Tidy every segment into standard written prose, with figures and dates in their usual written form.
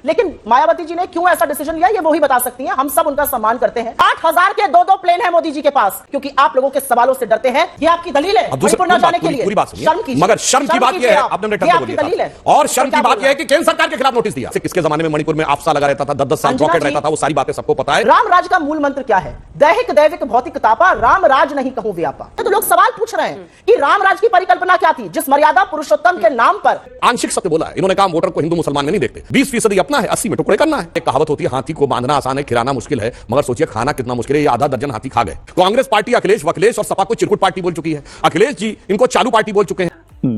लेकिन मायावती जी ने क्यों ऐसा डिसीजन लिया ये वो ही बता सकती हैं। हम सब उनका सम्मान करते हैं। 8,000 के 2-2 प्लेन है मोदी जी के पास, क्योंकि आप लोगों के सवालों से डरते हैं। ये आपकी दलील है मणिपुर न जाने के लिए। पूरी बात सुनिए, मगर शर्म की बात यह है, आपने दलील है, और शर्म की बात यह है कि केंद्र सरकार के खिलाफ नोटिस दिया। किसके जमाने में मणिपुर में आपसा लगा रहता था, 10-10 साल पॉकेट रहता था, वो सारी बातें सबको पता है। राम राज का मूल मंत्र क्या है? दैहिक दैविक भौतिक तापा, राम राज नहीं कहूं व्यापा। तो लोग सवाल पूछ रहे हैं कि राम राज की परिकल्पना क्या थी, जिस मर्यादा पुरुषोत्तम के नाम पर। आंशिक सत्य बोला है इन्होंने। कहा वोटर को हिंदू मुसलमान में नहीं देखते, 20% अपना है, 80 में टुकड़े करना है। एक कहावत होती है, हाथी को बांधना आसान है, खिलाना मुश्किल है। मगर सोचिए खाना कितना मुश्किल है। ये आधा दर्जन हाथी खा गए। कांग्रेस पार्टी अखिलेश वखिलेश और सपा को चिरकुट पार्टी बोल चुकी है। अखिलेश जी इनको चालू पार्टी बोल चुके हैं।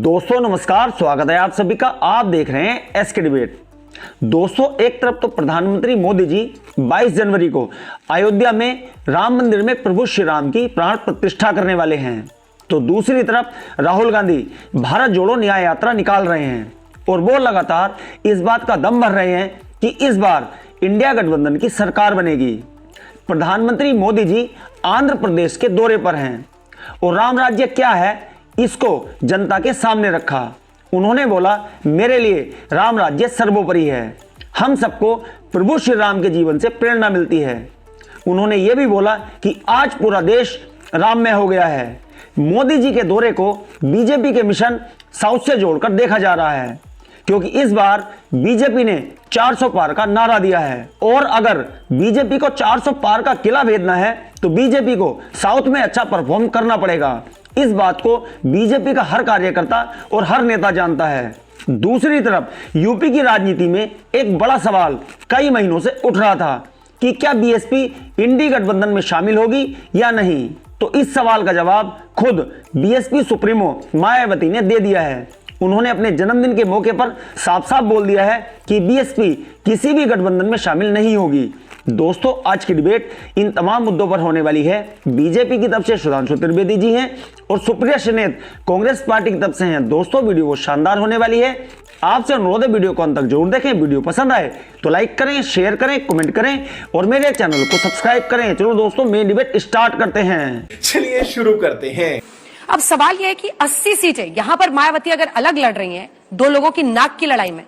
दोस्तों नमस्कार, स्वागत है आप सभी का। आप देख रहे हैं एसके डिबेट। दोस्तों एक तरफ तो प्रधानमंत्री मोदी जी 22 जनवरी को अयोध्या में राम मंदिर में प्रभु श्री राम की प्राण प्रतिष्ठा करने वाले हैं, तो दूसरी तरफ राहुल गांधी भारत जोड़ो न्याय यात्रा निकाल रहे हैं और वो लगातार इस बात का दम भर रहे हैं कि इस बार इंडिया गठबंधन की सरकार बनेगी। प्रधानमंत्री मोदी जी आंध्र प्रदेश के दौरे पर हैं और राम राज्य क्या है इसको जनता के सामने रखा। उन्होंने बोला मेरे लिए राम राज्य सर्वोपरि है, हम सबको प्रभु श्री राम के जीवन से प्रेरणा मिलती है। उन्होंने यह भी बोला कि आज पूरा देश राममय हो गया है। मोदी जी के दौरे को बीजेपी के मिशन साउथ से जोड़कर देखा जा रहा है, क्योंकि इस बार बीजेपी ने 400 पार का नारा दिया है और अगर बीजेपी को 400 पार का किला भेदना है तो बीजेपी को साउथ में अच्छा परफॉर्म करना पड़ेगा। इस बात को बीजेपी का हर कार्यकर्ता और हर नेता जानता है। दूसरी तरफ यूपी की राजनीति में एक बड़ा सवाल कई महीनों से उठ रहा था कि क्या बीएसपी इंडी गठबंधन में शामिल होगी या नहीं। तो इस सवाल का जवाब खुद बीएसपी सुप्रीमो मायावती ने दे दिया है। उन्होंने अपने जन्मदिन के मौके पर साफ साफ बोल दिया है कि बीएसपी किसी भी गठबंधन में शामिल नहीं होगी। दोस्तों आज की डिबेट इन तमाम मुद्दों पर होने वाली है। बीजेपी की तरफ से सुधांशु त्रिवेदी जी हैं और सुप्रिया श्रीनेत कांग्रेस पार्टी की तरफ से हैं। दोस्तों वीडियो वो शानदार होने वाली है। आपसे अनुरोध है वीडियो को अंत तक जरूर देखें। वीडियो पसंद आए तो लाइक करें, शेयर करें, कमेंट करें और मेरे चैनल को सब्सक्राइब करें। चलो दोस्तों मेन डिबेट स्टार्ट करते हैं। चलिए शुरू करते हैं। अब सवाल यह है कि 80 सीटें यहां पर मायावती अगर अलग लड़ रही हैं दो लोगों की नाक की लड़ाई में,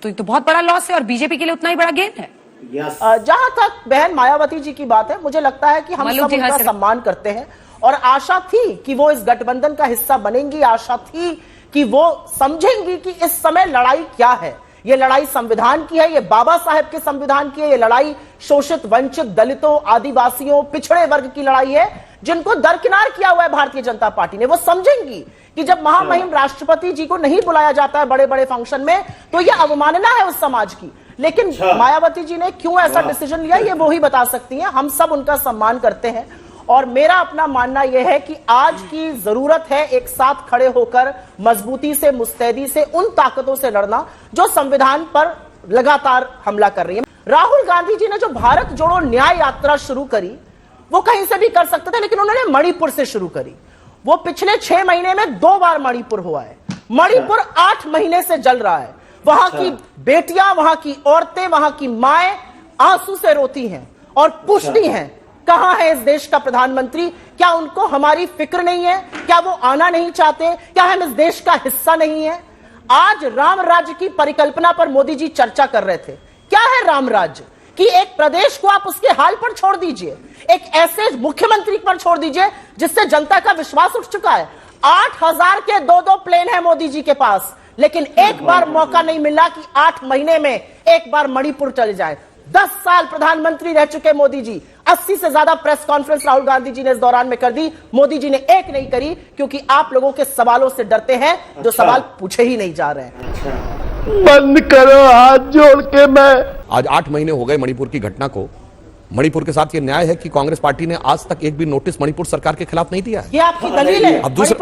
तो ये तो बहुत बड़ा लॉस है और बीजेपी के लिए उतना ही बड़ा गेन है। जहां तक बहन मायावती जी की बात है, मुझे लगता है कि हम सब उनका सम्मान करते हैं और आशा थी कि वो इस गठबंधन का हिस्सा बनेंगी। आशा थी कि वो समझेंगी कि इस समय लड़ाई क्या है। ये लड़ाई संविधान की है, ये बाबा साहेब के संविधान की है। ये लड़ाई शोषित वंचित दलितों आदिवासियों पिछड़े वर्ग की लड़ाई है, जिनको दरकिनार किया हुआ है भारतीय जनता पार्टी ने। वो समझेंगी कि जब महामहिम राष्ट्रपति जी को नहीं बुलाया जाता है बड़े बड़े फंक्शन में तो यह अवमानना है उस समाज की। लेकिन मायावती जी ने क्यों ऐसा डिसीजन लिया ये वो ही बता सकती हैं। हम सब उनका सम्मान करते हैं और मेरा अपना मानना यह है कि आज की जरूरत है एक साथ खड़े होकर मजबूती से मुस्तैदी से उन ताकतों से लड़ना जो संविधान पर लगातार हमला कर रही है। राहुल गांधी जी ने जो भारत जोड़ो न्याय यात्रा शुरू करी वो कहीं से भी कर सकते थे, लेकिन उन्होंने मणिपुर से शुरू करी। वो पिछले 6 महीने में 2 बार मणिपुर हुआ है। मणिपुर 8 महीने से जल रहा है। वहां की बेटियां, वहां की औरतें, वहां की माएं आंसू से रोती हैं और पूछती हैं कहां है इस देश का प्रधानमंत्री। क्या उनको हमारी फिक्र नहीं है? क्या वो आना नहीं चाहते? क्या हम इस देश का हिस्सा नहीं है? आज राम राज्य की परिकल्पना पर मोदी जी चर्चा कर रहे थे। क्या है राम राज्य कि एक प्रदेश को आप उसके हाल पर छोड़ दीजिए, एक ऐसे मुख्यमंत्री पर छोड़ दीजिए जिससे जनता का विश्वास उठ चुका है। 8,000 के 2-2 प्लेन है मोदी जी के पास, लेकिन एक बार मौका नहीं मिला कि 8 महीने में एक बार मणिपुर चले जाए। 10 साल प्रधानमंत्री रह चुके मोदी जी। 80 से ज्यादा प्रेस कॉन्फ्रेंस राहुल गांधी जी ने इस दौरान में कर दी, मोदी जी ने एक नहीं करी, क्योंकि आप लोगों के सवालों से डरते हैं जो सवाल पूछे ही नहीं जा रहे हैं। बंद करो हाथ जोड़ के। मैं आज 8 महीने हो गए मणिपुर की घटना को। मणिपुर के साथ ये न्याय है कि कांग्रेस पार्टी ने आज तक एक भी नोटिस मणिपुर सरकार के खिलाफ नहीं दिया है। ये आपकी दलील है। अब दूसरी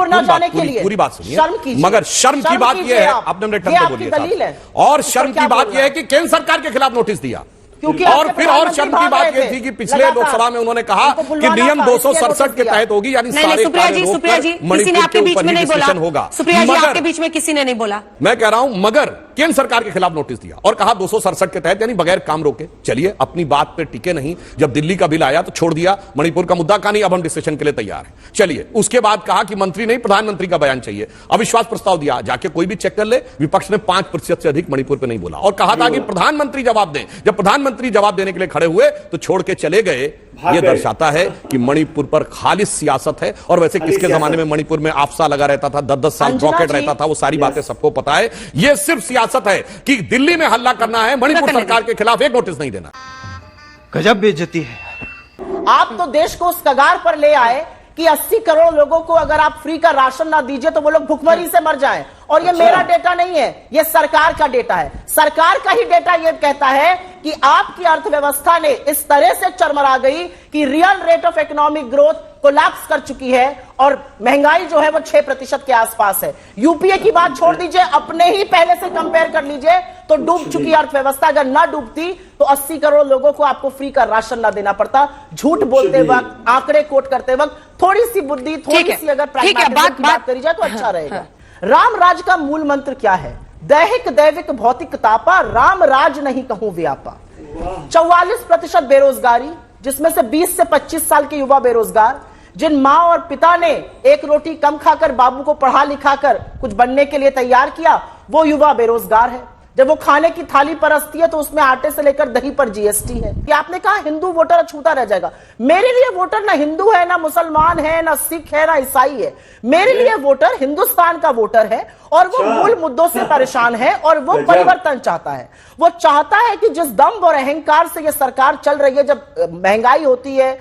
पूरी बात सुनिए, मगर शर्म की बात यह है, आपने दलील है, और शर्म की बात यह है कि केंद्र सरकार के खिलाफ नोटिस दिया। और फिर और शर्म की बात यह थी कि पिछले लोकसभा में उन्होंने कहा कि नियम 267 के तहत होगी, यानी सारे सुप्रिया जी किसी ने आपके बीच में नहीं बोला। होगा। सुप्रिया जी आपके बीच में किसी ने नहीं बोला। मैं कह रहा हूं मगर केंद्र सरकार के खिलाफ नोटिस दिया और कहा 267 के तहत, यानी बगैर काम रोके। चलिए, अपनी बात पे टिके नहीं। जब दिल्ली का बिल आया तो छोड़ दिया, मणिपुर का मुद्दा का नहीं, अब हम डिस्कशन के लिए तैयार हैं। चलिए, उसके बाद कहा कि मंत्री नहीं, प्रधानमंत्री का बयान चाहिए। अविश्वास प्रस्ताव दिया, जाके कोई भी चेक कर ले, विपक्ष ने 5% से अधिक मणिपुर पे नहीं बोला और कहा था कि प्रधानमंत्री जवाब दें। जब प्रधानमंत्री जवाब देने के लिए खड़े हुए तो छोड़ के चले गए। यह दर्शाता है कि मणिपुर पर खालिस सियासत है। और वैसे किसके जमाने में मणिपुर में आपसा लगा रहता था, 10-10 साल रॉकेट रहता था, वो सारी बातें सबको पता है। यह सिर्फ सियासत है कि दिल्ली में हल्ला करना है, मणिपुर सरकार के खिलाफ एक नोटिस नहीं देना। गजब बेइज्जती है। आप तो देश को उस कगार पर ले आए कि 80 करोड़ लोगों को अगर आप फ्री का राशन ना दीजिए तो वो लोग भुखमरी से मर जाएं। और ये मेरा डेटा नहीं है, ये सरकार का डेटा है। सरकार का ही डेटा ये कहता है कि आपकी अर्थव्यवस्था ने इस तरह से चरमरा गई कि real rate of economic growth collapse कर चुकी है और महंगाई जो है वो 6% के आसपास है। यूपीए की बात छोड़ दीजिए, अपने ही पहले से कंपेयर कर लीजिए तो डूब चुकी अर्थव्यवस्था अगर ना डूबती तो 80 करोड़ लोगों को आपको फ्री का राशन ना देना पड़ता। झूठ बोलते वक्त, आंकड़े कोट करते वक्त थोड़ी सी बुद्धि, थोड़ी सी अगर प्राग्मेटिज्म बात करी जाए तो अच्छा रहेगा। राम राज का मूल मंत्र क्या है? दैहिक दैविक भौतिक तापा, राम राज नहीं कहूं व्यापा। 44% बेरोजगारी, जिसमें से 20 से 25 साल के युवा बेरोजगार, जिन मां और पिता ने एक रोटी कम खाकर बाबू को पढ़ा लिखाकर कुछ बनने के लिए तैयार किया, वो युवा बेरोजगार है। जब वो खाने की थाली परसती है तो उसमें आटे से लेकर दही पर जीएसटी है। कि आपने कहा हिंदू वोटर अछूता रह जाएगा। मेरे लिए वोटर ना हिंदू है, ना मुसलमान है, ना सिख है, ना ईसाई है। मेरे लिए वोटर हिंदुस्तान का वोटर है और वो मूल मुद्दों से परेशान है और वो परिवर्तन चाहता है। वो चाहता है कि जिस दम्भ और अहंकार से ये सरकार चल रही है, जब महंगाई होती है,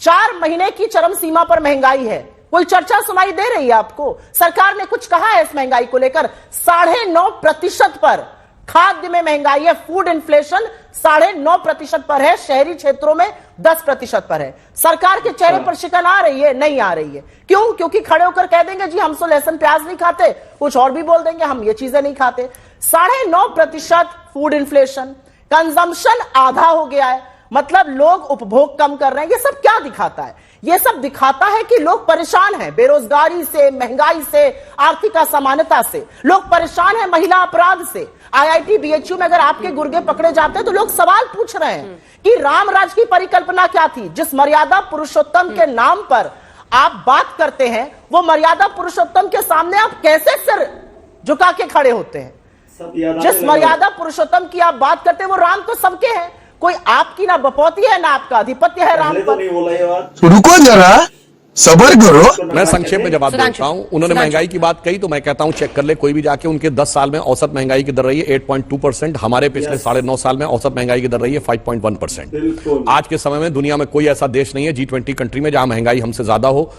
4 महीने की चरम सीमा पर महंगाई है, कोई चर्चा सुनाई दे रही है आपको? सरकार ने कुछ कहा है इस महंगाई को लेकर? 9.5% पर खाद्य में महंगाई है। फूड इन्फ्लेशन 9.5% पर है, शहरी क्षेत्रों में 10% पर है। सरकार के चेहरे पर शिकन आ रही है? नहीं आ रही है। क्यों? क्योंकि खड़े होकर कह देंगे जी हम तो लहसुन प्याज नहीं खाते, कुछ और भी बोल देंगे हम ये चीजें नहीं खाते। 9.5% फूड इन्फ्लेशन, कंजम्पशन आधा हो गया है, मतलब लोग उपभोग कम कर रहे हैं। ये सब क्या दिखाता है? ये सब दिखाता है कि लोग परेशान हैं बेरोजगारी से, महंगाई से, आर्थिक असमानता से। लोग परेशान हैं महिला अपराध से। आईआईटी बीएचयू में अगर आपके गुर्गे पकड़े जाते हैं तो लोग सवाल पूछ रहे हैं कि रामराज की परिकल्पना क्या थी? जिस मर्यादा पुरुषोत्तम के नाम पर आप बात करते हैं, वो मर्यादा पुरुषोत्तम के सामने आप कैसे सिर झुका के खड़े होते हैं? जिस मर्यादा पुरुषोत्तम की आप बात करते हैं वो राम तो सबके हैं, कोई आपकी ना बपौती है ना आपका आधिपत्य है राम पर। रुको जरा, सबर करो। मैं संक्षेप में जवाब देता हूं। उन्होंने महंगाई की बात कही तो मैं कहता हूं चेक कर ले कोई भी जाके। उनके 10 साल में औसत महंगाई की दर रही है 8.2%। हमारे पिछले 9.5 साल में औसत महंगाई की दर रही है 5.1%। आज के समय में दुनिया में कोई ऐसा देश नहीं है G20 कंट्री में जहां महंगाई हमसे ज्यादा हो,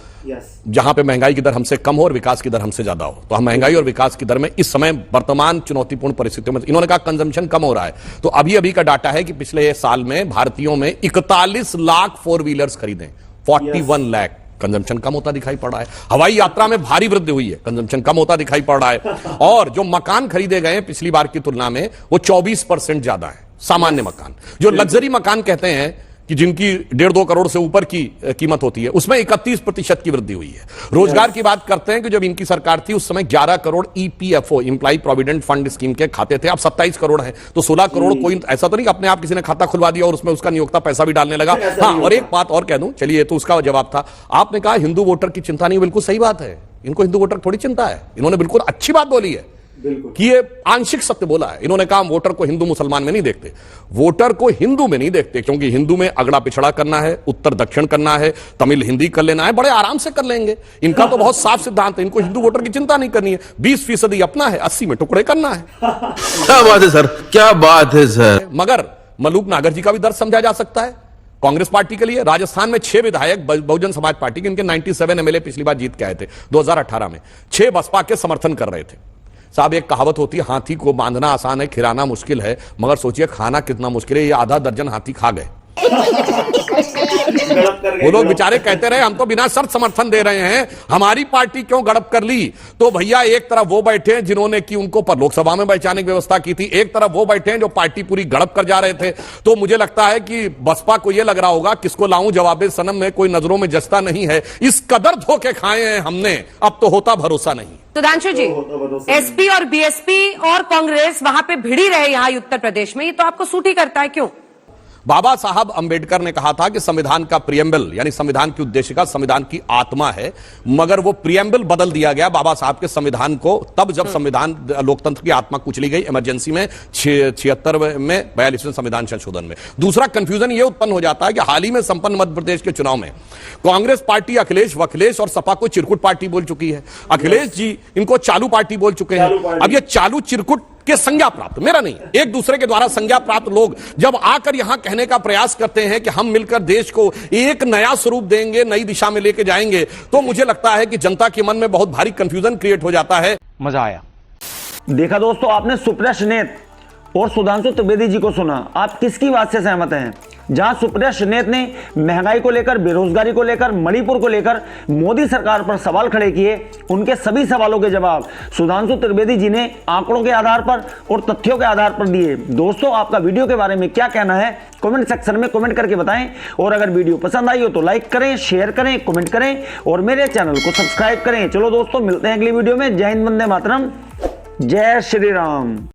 जहां पे महंगाई की दर हमसे कम हो और विकास की दर हमसे ज्यादा हो। तो हम महंगाई और विकास की दर में इस समय वर्तमान चुनौतीपूर्ण परिस्थितियों में, इन्होंने कहा कंजम्पशन कम हो रहा है, तो अभी का डाटा है कि पिछले साल में भारतीयों में 41 लाख 4 व्हीलर्स खरीदे, 41 लाख। कंजम्पशन कम होता दिखाई पड़ रहा है। हवाई यात्रा में भारी वृद्धि हुई है, कंजम्पशन कम होता दिखाई पड़ रहा है। और जो मकान खरीदे गए पिछली बार की तुलना में वो 24% ज्यादा है। सामान्य मकान, जो लग्जरी मकान कहते हैं कि जिनकी 1.5-2 करोड़ से ऊपर की कीमत होती है, उसमें 31% की वृद्धि हुई है। रोजगार की बात करते हैं कि जब इनकी सरकार थी उस समय 11 crore EPFO, employee provident fund scheme के खाते थे, अब 27 करोड़ हैं। तो 16 करोड़ कोई ऐसा तो नहीं अपने आप किसी ने खाता खुलवा दिया और उसमें उसका नियोक्ता पैसा भी डालने लगा। हाँ, और एक बात और कह दूं, चलिए तो उसका जवाब था। आपने कहा हिंदू वोटर की चिंता नहीं, बिल्कुल सही बात है। इनको हिंदू वोटर थोड़ी चिंता है। इन्होंने बिल्कुल अच्छी बात बोली है कि ये आंशिक सत्य बोला है। इन्होंने कहा वोटर को हिंदू मुसलमान में नहीं देखते, वोटर को हिंदू में नहीं देखते, क्योंकि हिंदू में अगड़ा पिछड़ा करना है, उत्तर दक्षिण करना है, तमिल हिंदी कर लेना है, बड़े आराम से कर लेंगे। इनका तो बहुत साफ सिद्धांत है, इनको हिंदू वोटर की चिंता नहीं करनी है। 20% अपना है, 80 में टुकड़े करना है। क्या बात है सर, क्या बात है सर। मगर मलूक नागर जी का भी दर्द समझा जा सकता है कांग्रेस पार्टी के लिए। राजस्थान में 6 विधायक बहुजन समाज पार्टी के, इनके 97 एमएलए पिछली बार जीत के आए थे 2018 में, 6 बसपा के समर्थन कर रहे थे। साहब एक कहावत होती है, हाथी को बांधना आसान है, खिलाना मुश्किल है, मगर सोचिए खाना कितना मुश्किल है। ये आधा दर्जन हाथी खा गए। वो लोग बेचारे कहते रहे हम तो बिना शर्त समर्थन दे रहे हैं, हमारी पार्टी क्यों गड़प कर ली। तो भैया एक तरफ वो बैठे हैं जिन्होंने की उनको पर लोकसभा में बैठाने की व्यवस्था की थी, एक तरफ वो बैठे हैं जो पार्टी पूरी गड़प कर जा रहे थे। तो मुझे लगता है कि बसपा को यह लग रहा होगा किसको लाऊं जवाबे सनम में, कोई नजरों में जचता नहीं है, इस कदर धोखे खाए हैं हमने, अब तो होता भरोसा नहीं। सुधांशु जी, एसपी और बीएसपी और कांग्रेस वहां पे भिड़ी रहे यहाँ उत्तर प्रदेश में, ये तो आपको सूट ही करता है, क्यों? बाबा साहब अंबेडकर ने कहा था कि संविधान का प्रियम्बल यानी संविधान की उद्देशिका संविधान की आत्मा है, मगर वो प्रियम्बल बदल दिया गया बाबा साहब के संविधान को तब जब संविधान लोकतंत्र की आत्मा कुचली गई इमरजेंसी में 76 में 42वें संविधान संशोधन में। दूसरा कंफ्यूजन ये उत्पन्न हो जाता है कि हाल ही में संपन्न मध्य प्रदेश के चुनाव में कांग्रेस पार्टी अखिलेश वखिलेश और सपा को चिरकुट पार्टी बोल चुकी है, अखिलेश जी इनको चालू पार्टी बोल चुके हैं। अब ये चालू चिरकुट के संज्ञा प्राप्त, मेरा नहीं, एक दूसरे के द्वारा संज्ञा प्राप्त लोग जब आकर यहां कहने का प्रयास करते हैं कि हम मिलकर देश को एक नया स्वरूप देंगे, नई दिशा में लेके जाएंगे, तो मुझे लगता है कि जनता के मन में बहुत भारी कंफ्यूजन क्रिएट हो जाता है। मजा आया। देखा दोस्तों, आपने सुप्रिया श्रीनेत और सुधांशु त्रिवेदी जी को सुना, आप किसकी बात से सहमत हैं? जहां सुप्रिया श्रीनेत ने महंगाई को लेकर, बेरोजगारी को लेकर, मणिपुर को लेकर मोदी सरकार पर सवाल खड़े किए, उनके सभी सवालों के जवाब सुधांशु त्रिवेदी जी ने आंकड़ों के आधार पर और तथ्यों के आधार पर दिए। दोस्तों, आपका वीडियो के बारे में क्या कहना है कमेंट सेक्शन में कमेंट करके बताएं, और अगर वीडियो पसंद आई हो तो लाइक करें, शेयर करें, कमेंट करें और मेरे चैनल को सब्सक्राइब करें। चलो दोस्तों, मिलते हैं अगली वीडियो में। जय हिंद, वंदे मातरम, जय श्री राम।